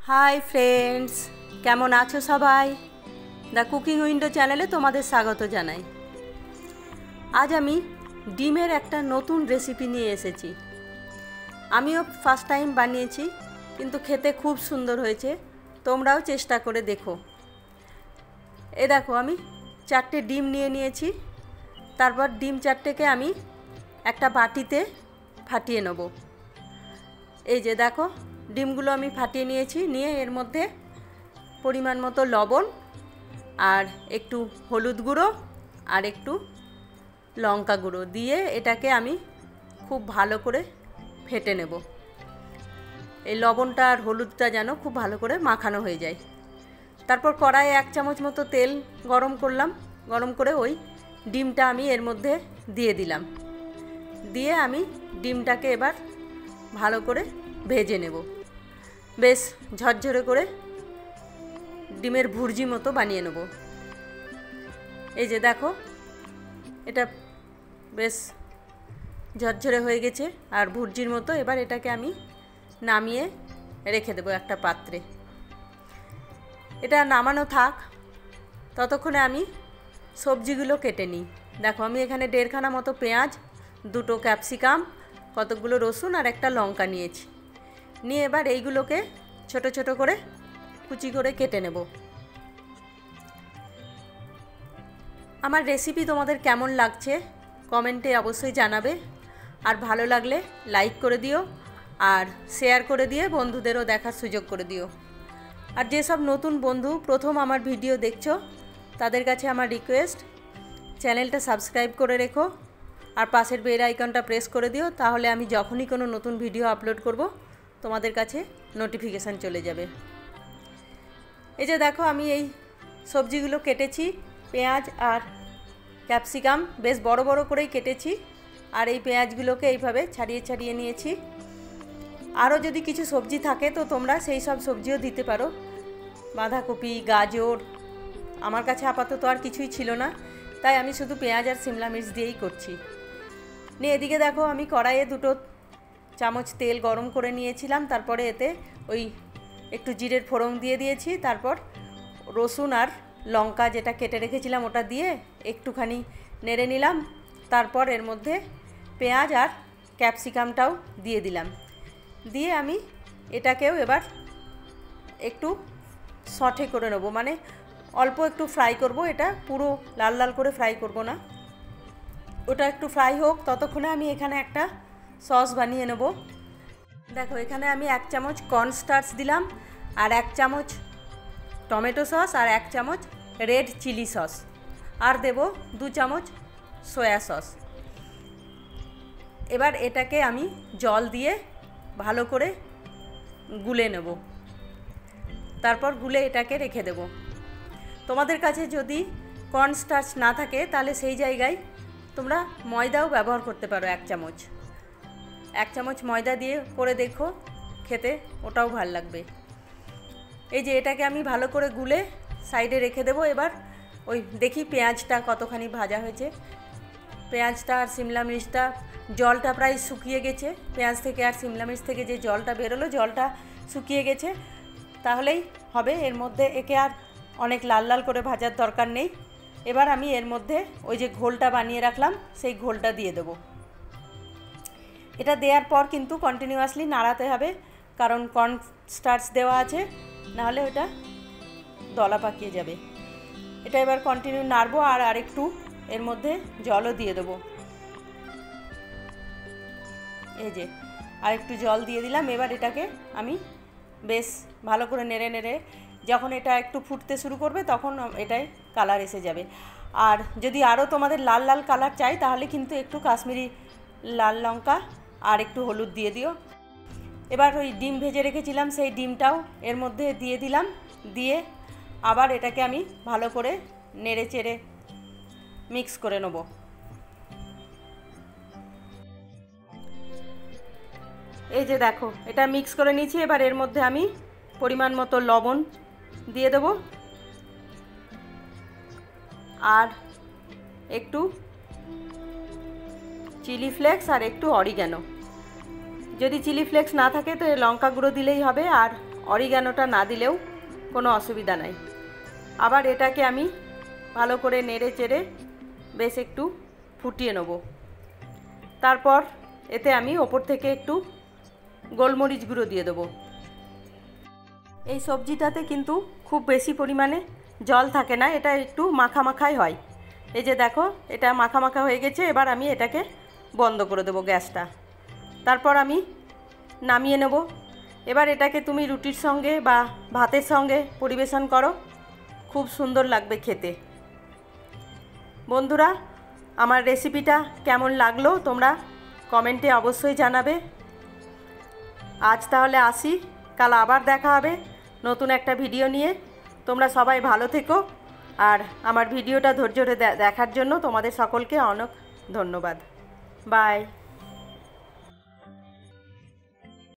Hi friends, কেমন আছো সবাই? দ্য কুকিং উইন্ডো চ্যানেলে তোমাদের স্বাগত জানাই। আজ আমি ডিমের একটা নতুন রেসিপি নিয়ে এসেছি। আমিও ফার্স্ট টাইম বানিয়েছি, কিন্তু খেতে খুব সুন্দর হয়েছে। তোমরাও চেষ্টা করে দেখো। এ দেখো, আমি 4টে ডিম নিয়ে নিয়েছি। তারপর ডিম 4টেকে আমি একটা বাটিতে ফাটিয়ে নেব। এই যে দেখো, ডিমগুলো আমি ফাটিয়ে নিয়েছি। নিয়ে এর মধ্যে পরিমাণ মতো লবণ আর একটু হলুদ গুঁড়ো আর একটু লঙ্কা গুঁড়ো দিয়ে এটাকে আমি খুব ভালো করে ফেটে নেব। এই লবণটা আর হলুদটা যেন খুব ভালো করে মাখানো হয়ে যায়। তারপর কড়াইয়ে 1 চামচ মতো তেল গরম করলাম। গরম করে ওই ডিমটা আমি এর মধ্যে দিয়ে দিলাম। দিয়ে আমি ডিমটাকে এবার ভালো করে ভেজে নেব। বেশ ঝরঝরে করে ডিমের ভুর্জি মতো বানিয়ে নেব। এই যে দেখো, এটা বেশ ঝরঝরে হয়ে গেছে আর ভুর্জির মতো। এবার এটাকে আমি নামিয়ে রেখে দেবো একটা পাত্রে। এটা নামানো থাক, ততক্ষণে আমি সবজিগুলো কেটে নিই। দেখো, আমি এখানে 1.5 খানা মতো পেঁয়াজ, 2টো ক্যাপসিকাম, কতগুলো রসুন আর একটা লঙ্কা নিয়েছি। নিয়ে এবার এইগুলোকে ছোট ছোট করে কুচি করে কেটে নেব। আমার রেসিপি তোমাদের কেমন লাগছে কমেন্টে অবশ্যই জানাবে। আর ভালো লাগলে লাইক করে দিও আর শেয়ার করে দিয়ে বন্ধুদেরও দেখার সুযোগ করে দিও। আর যেসব নতুন বন্ধু প্রথম আমার ভিডিও দেখছো, তাদের কাছে আমার রিকোয়েস্ট, চ্যানেলটা সাবস্ক্রাইব করে রেখো আর পাশের বেল আইকনটা প্রেস করে দিও। তাহলে আমি যখনই কোনো নতুন ভিডিও আপলোড করব, তোমাদের কাছে নোটিফিকেশান চলে যাবে। এই যে দেখো, আমি এই সবজিগুলো কেটেছি। পেঁয়াজ আর ক্যাপসিকাম বেশ বড় বড় করেই কেটেছি। আর এই পেঁয়াজগুলোকে এইভাবে ছাড়িয়ে ছাড়িয়ে নিয়েছি। আরও যদি কিছু সবজি থাকে তো তোমরা সেই সব সবজিও দিতে পারো, বাঁধাকপি, গাজর। আমার কাছে আপাতত আর কিছুই ছিল না, তাই আমি শুধু পেঁয়াজ আর সিমলা মির্চ দিয়েই করছি। নিয়ে এদিকে দেখো, আমি কড়াইয়ে 2 চামচ তেল গরম করে নিয়েছিলাম। তারপরে এতে ওই একটু জিরের ফোড়ন দিয়ে দিয়েছি। তারপর রসুন আর লঙ্কা যেটা কেটে রেখেছিলাম ওটা দিয়ে একটুখানি নেড়ে নিলাম। তারপর এর মধ্যে পেঁয়াজ আর ক্যাপসিকামটাও দিয়ে দিলাম। দিয়ে আমি এটাকেও এবার একটু সটে করে নেব, মানে অল্প একটু ফ্রাই করব। এটা পুরো লাল লাল করে ফ্রাই করব না। ওটা একটু ফ্রাই হোক, ততক্ষণে আমি এখানে একটা সস বানিয়ে নেব। দেখো, এখানে আমি 1 চামচ কর্নস্টার্চ দিলাম আর 1 চামচ টমেটো সস আর 1 চামচ রেড চিলি সস আর দেব 2 চামচ সয়া সস। এবার এটাকে আমি জল দিয়ে ভালো করে গুলে নেব। তারপর গুলে এটাকে রেখে দেব। তোমাদের কাছে যদি কর্নস্টার্চ না থাকে তাহলে সেই জায়গায় তোমরা ময়দাও ব্যবহার করতে পারো। 1 চামচ ময়দা দিয়ে করে দেখো, খেতে ওটাও ভালো লাগবে। এই যে এটাকে আমি ভালো করে গুলে সাইডে রেখে দেবো। এবার ওই দেখি পেঁয়াজটা কতখানি ভাজা হয়েছে। পেঁয়াজটা আর সিমলা মির্চটা জলটা প্রায় শুকিয়ে গেছে। পেঁয়াজ থেকে আর সিমলা মির্চ থেকে যে জলটা বেরোলো, জলটা শুকিয়ে গেছে। তাহলেই হবে। এর মধ্যে একে আর অনেক লাল লাল করে ভাজার দরকার নেই। এবার আমি এর মধ্যে ওই যে ঘোলটা বানিয়ে রাখলাম, সেই ঘোলটা দিয়ে দেবো। এটা দেওয়ার পর কিন্তু কন্টিনিউয়াসলি নাড়াতে হবে, কারণ কর্নস্টার্চ দেওয়া আছে, নাহলে ওটা দলা পাকিয়ে যাবে। এটা এবার কন্টিনিউ নাড়বো আর আরেকটু এর মধ্যে জলও দিয়ে দেবো। এই যে আরেকটু জল দিয়ে দিলাম। এবার এটাকে আমি বেশ ভালো করে নেড়ে নেড়ে, যখন এটা একটু ফুটতে শুরু করবে তখন এটাই কালার এসে যাবে। আর যদি আরও তোমাদের লাল লাল কালার চাই, তাহলে কিন্তু একটু কাশ্মীরি লাল লঙ্কা আর একটু হলুদ দিয়ে দিও। এবার ওই ডিম ভেজে রেখেছিলাম, সেই ডিমটাও এর মধ্যে দিয়ে দিলাম। দিয়ে আবার এটাকে আমি ভালো করে নেড়ে চেড়ে মিক্স করে নেব। এই যে দেখো, এটা মিক্স করে নিয়েছি। এবার এর মধ্যে আমি পরিমাণ মতো লবণ দিয়ে দেব আর একটু চিলি ফ্লেক্স আর একটু অরিগ্যানো। যদি চিলি ফ্লেক্স না থাকে তো লঙ্কা গুঁড়ো দিলেই হবে। আর অরিগ্যানোটা না দিলেও কোনো অসুবিধা নাই। আবার এটাকে আমি ভালো করে নেড়ে চেড়ে বেশ একটু ফুটিয়ে নেব। তারপর এতে আমি ওপর থেকে একটু গোলমরিচ গুঁড়ো দিয়ে দেবো। এই সবজিটাতে কিন্তু খুব বেশি পরিমাণে জল থাকে না, এটা একটু মাখা মাখাই হয়। এই যে দেখো, এটা মাখা মাখা হয়ে গেছে। এবার আমি এটাকে বন্ধ করে দেবো গ্যাসটা। তারপর আমি নামিয়ে নেব। এবার এটাকে তুমি রুটির সঙ্গে বা ভাতের সঙ্গে পরিবেশন করো, খুব সুন্দর লাগবে খেতে। বন্ধুরা, আমার রেসিপিটা কেমন লাগলো তোমরা কমেন্টে অবশ্যই জানাবে। আজ তাহলে আসি, কাল আবার দেখা হবে নতুন একটা ভিডিও নিয়ে। তোমরা সবাই ভালো থেকো, আর আমার ভিডিওটা ধৈর্য ধরে দেখার জন্য তোমাদের সকলকে অনেক ধন্যবাদ। বাই।